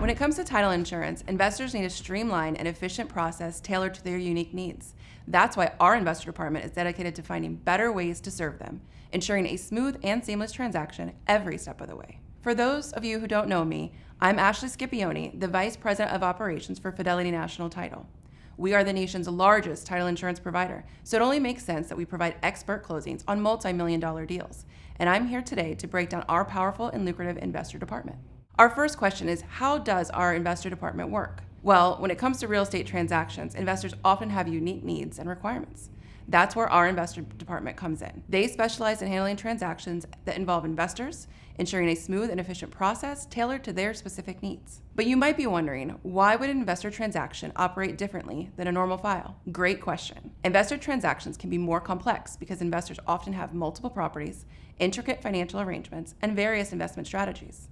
When it comes to title insurance, investors need a streamlined and efficient process tailored to their unique needs. That's why our investor department is dedicated to finding better ways to serve them, ensuring a smooth and seamless transaction every step of the way. For those of you who don't know me, I'm Ashley Scipioni, the Vice President of Operations for Fidelity National Title. We are the nation's largest title insurance provider, so it only makes sense that we provide expert closings on multi-million-dollar deals. And I'm here today to break down our powerful and lucrative investor department. Our first question is, how does our investor department work? Well, when it comes to real estate transactions, investors often have unique needs and requirements. That's where our investor department comes in. They specialize in handling transactions that involve investors, ensuring a smooth and efficient process tailored to their specific needs. But you might be wondering, why would an investor transaction operate differently than a normal file? Great question. Investor transactions can be more complex because investors often have multiple properties, intricate financial arrangements, and various investment strategies.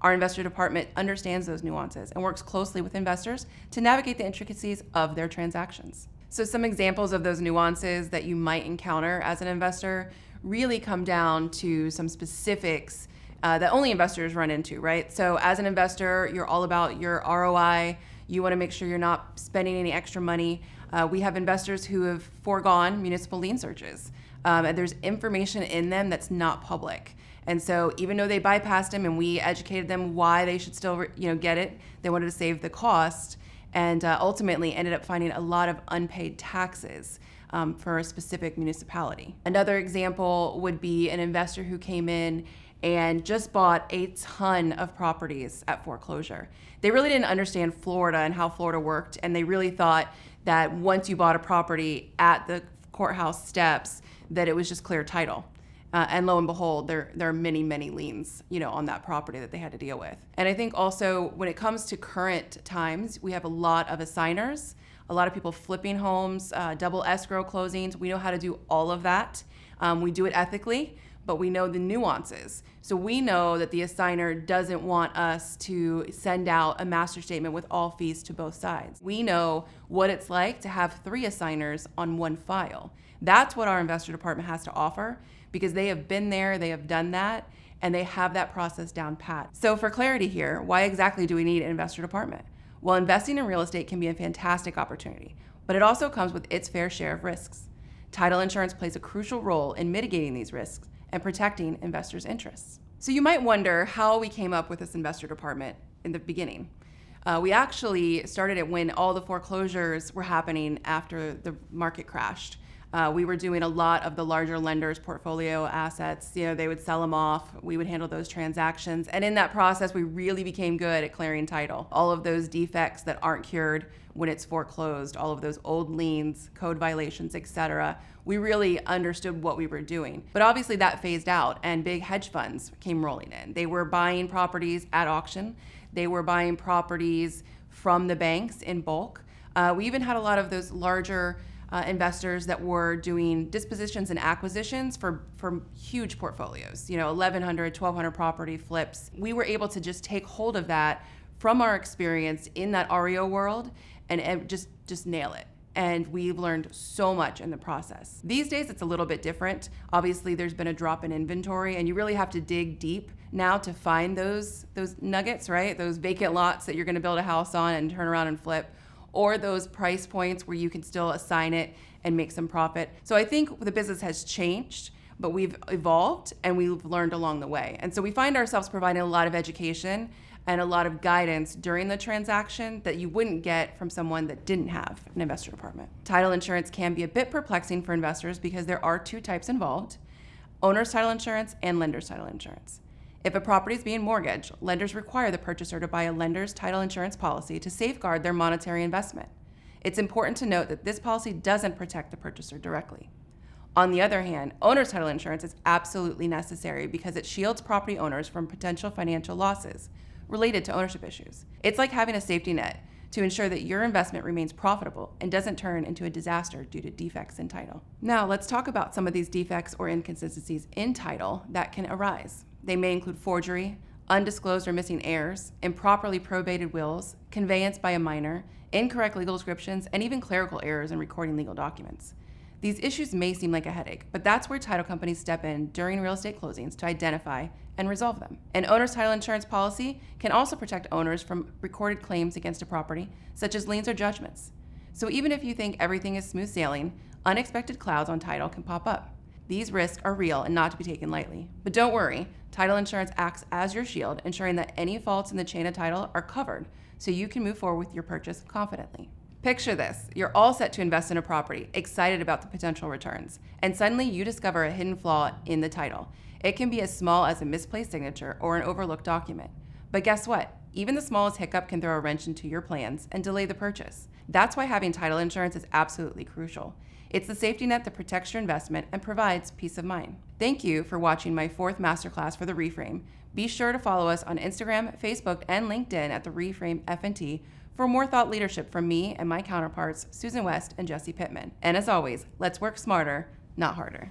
Our investor department understands those nuances and works closely with investors to navigate the intricacies of their transactions. So some examples of those nuances that you might encounter as an investor really come down to some specifics that only investors run into, right? So as an investor, you're all about your ROI. You want to make sure you're not spending any extra money. We have investors who have foregone municipal lien searches. And there's information in them that's not public. And so even though they bypassed them and we educated them why they should still get it, they wanted to save the cost and ultimately ended up finding a lot of unpaid taxes for a specific municipality. Another example would be an investor who came in and just bought a ton of properties at foreclosure. They really didn't understand Florida and how Florida worked, and they really thought that once you bought a property at the courthouse steps, that it was just clear title. And lo and behold, there are many, many liens, on that property that they had to deal with. And I think also when it comes to current times, we have a lot of assigners, a lot of people flipping homes, double escrow closings. We know how to do all of that. We do it ethically, but we know the nuances. So we know that the assigner doesn't want us to send out a master statement with all fees to both sides. We know what it's like to have 3 assigners on one file. That's what our investor department has to offer, because they have been there, they have done that, and they have that process down pat. So for clarity here, why exactly do we need an investor department? Well, investing in real estate can be a fantastic opportunity, but it also comes with its fair share of risks. Title insurance plays a crucial role in mitigating these risks and protecting investors' interests. So you might wonder how we came up with this investor department in the beginning. We actually started it when all the foreclosures were happening after the market crashed. We were doing a lot of the larger lenders' portfolio assets. They would sell them off. We would handle those transactions. And in that process, we really became good at clearing title. All of those defects that aren't cured when it's foreclosed, all of those old liens, code violations, etc. We really understood what we were doing. But obviously that phased out and big hedge funds came rolling in. They were buying properties at auction. They were buying properties from the banks in bulk. We even had a lot of those larger investors that were doing dispositions and acquisitions for huge portfolios, 1,100, 1,200 property flips. We were able to just take hold of that from our experience in that REO world and just nail it. And we've learned so much in the process. These days, it's a little bit different. Obviously, there's been a drop in inventory, and you really have to dig deep now to find those nuggets, right? Those vacant lots that you're gonna build a house on and turn around and flip, or those price points where you can still assign it and make some profit. So I think the business has changed, but we've evolved and we've learned along the way. And so we find ourselves providing a lot of education and a lot of guidance during the transaction that you wouldn't get from someone that didn't have an investor department. Title insurance can be a bit perplexing for investors because there are 2 types involved: owner's title insurance and lender's title insurance. If a property is being mortgaged, lenders require the purchaser to buy a lender's title insurance policy to safeguard their monetary investment. It's important to note that this policy doesn't protect the purchaser directly. On the other hand, owner's title insurance is absolutely necessary because it shields property owners from potential financial losses related to ownership issues. It's like having a safety net to ensure that your investment remains profitable and doesn't turn into a disaster due to defects in title. Now, let's talk about some of these defects or inconsistencies in title that can arise. They may include forgery, undisclosed or missing heirs, improperly probated wills, conveyance by a minor, incorrect legal descriptions, and even clerical errors in recording legal documents. These issues may seem like a headache, but that's where title companies step in during real estate closings to identify and resolve them. An owner's title insurance policy can also protect owners from recorded claims against a property, such as liens or judgments. So even if you think everything is smooth sailing, unexpected clouds on title can pop up. These risks are real and not to be taken lightly. But don't worry, title insurance acts as your shield, ensuring that any faults in the chain of title are covered so you can move forward with your purchase confidently. Picture this, you're all set to invest in a property, excited about the potential returns, and suddenly you discover a hidden flaw in the title. It can be as small as a misplaced signature or an overlooked document. But guess what? Even the smallest hiccup can throw a wrench into your plans and delay the purchase. That's why having title insurance is absolutely crucial. It's the safety net that protects your investment and provides peace of mind. Thank you for watching my 4th masterclass for the Reframe. Be sure to follow us on Instagram, Facebook, and LinkedIn at the Reframe F&T for more thought leadership from me and my counterparts, Susan West and Jesse Pittman. And as always, let's work smarter, not harder.